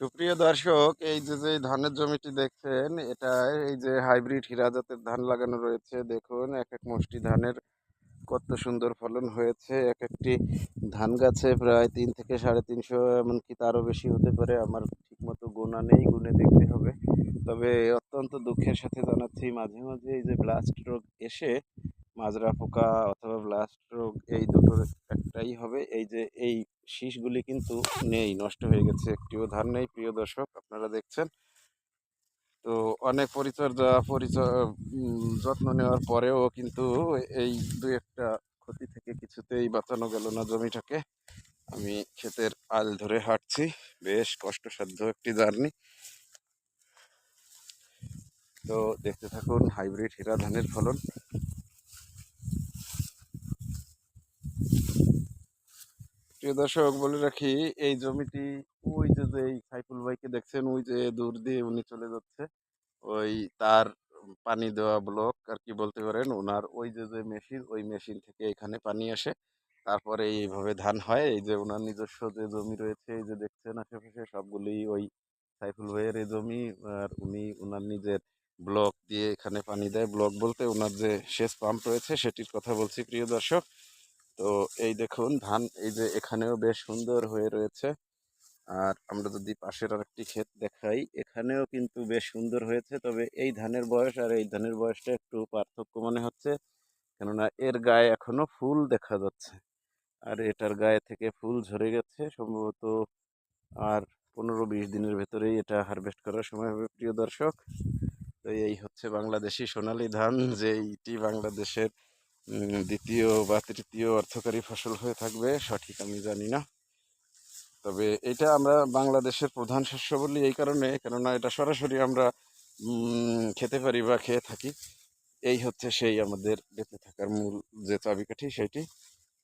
সুপ্রিয় দর্শক, এই যে ধানের জমিটি দেখছেন, এটা এই যে হাইব্রিড হীরা জাতের ধান লাগানো রয়েছে। দেখুন, এক এক মুষ্টি ধানের কত সুন্দর ফলন হয়েছে। এক একটি ধান গাছে প্রায় 3 থেকে 350, এমনকি তারও বেশি হতে পারে। আমার ঠিকমতো গোনা নেই, গুনে দেখতে হবে। তবে অত্যন্ত দুঃখের সাথে জানাচ্ছি, মাঝে মাঝে এই যে ব্লাস্ট রোগ এসে, মাজরা পোকা অথবা ব্লাস্ট রোগ, এই দুটোর একটাই হবে। এই যে এই শীষগুলি কিন্তু নেই, নষ্ট হয়ে গেছে, একটিও ধান নেই। প্রিয় দর্শক, আপনারা দেখছেন তো, অনেক যত্ন নেওয়ার পরেও কিন্তু এই দুই একটা ক্ষতি থেকে কিছুতেই বাঁচানো গেল না জমিটাকে। আমি ক্ষেতের আল ধরে হাঁটছি, বেশ কষ্টসাধ্য একটি জার্নি। তো দেখতে থাকুন হাইব্রিড হীরা ধানের ফলন। প্রিয় দর্শক, বলে রাখি, এই জমিটি ওই যে এই সাইফুল ভাইকে দেখছেন, ওই যে দূর দিয়ে উনি চলে যাচ্ছে, ওই তার পানি দেওয়া ব্লক আর কি বলতে পারেন। ওনার ওই যে মেশিন, ওই মেশিন থেকে এখানে পানি আসে, তারপরে এইভাবে ধান হয়। এই যে ওনার নিজস্ব যে জমি রয়েছে, এই যে দেখছেন আশেপাশে সবগুলি ওই সাইফুল ভাইয়ের এই জমি। আর উনি ওনার নিজের ব্লক দিয়ে এখানে পানি দেয়। ব্লক বলতে ওনার যে সেচ পাম্প রয়েছে সেটির কথা বলছি, প্রিয় দর্শক। তো এই দেখুন ধান, এই যে এখানেও বেশ সুন্দর হয়ে রয়েছে। আর আমরা যদি পাশের আরেকটি ক্ষেত দেখাই, এখানেও কিন্তু বেশ সুন্দর হয়েছে। তবে এই ধানের বয়স আর এই ধানের বয়সটা একটু পার্থক্য মনে হচ্ছে, কেননা এর গায়ে এখনো ফুল দেখা যাচ্ছে, আর এটার গায়ে থেকে ফুল ঝরে গেছে সম্ভবত। আর 15-20 দিনের ভেতরেই এটা হারভেস্ট করার সময় হবে, প্রিয় দর্শক। তো এই হচ্ছে বাংলাদেশি সোনালী ধান, যেইটি বাংলাদেশের দ্বিতীয় বা তৃতীয় অর্থকরী ফসল হয়ে থাকবে, সঠিক আমি জানি না। তবে এটা আমরা বাংলাদেশের প্রধান শস্য বলি এই কারণে, কেননা এটা সরাসরি আমরা খেতে পারি বা খেয়ে থাকি। এই হচ্ছে সেই আমাদের বেঁচে থাকার মূল যে চাবিকাঠি, সেটি।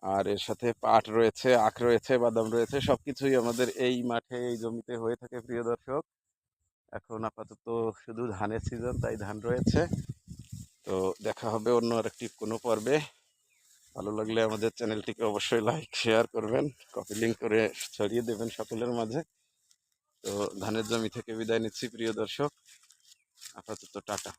আর এর সাথে পাট রয়েছে, আখ রয়েছে, বাদাম রয়েছে, সবকিছুই আমাদের এই মাঠে, এই জমিতে হয়ে থাকে, প্রিয় দর্শক। এখন আপাতত শুধু ধানের সিজন, তাই ধান রয়েছে। তো দেখা হবে অন্য আরেকটি কোনো পর্বে। ভালো লাগলে আমাদের চ্যানেলটিকে অবশ্যই লাইক শেয়ার করবেন, কপি লিঙ্ক করে ছড়িয়ে দেবেন সকলের মাঝে। তো ধানের জমি থেকে বিদায় নিচ্ছি, প্রিয় দর্শক। আপাতত টাটা।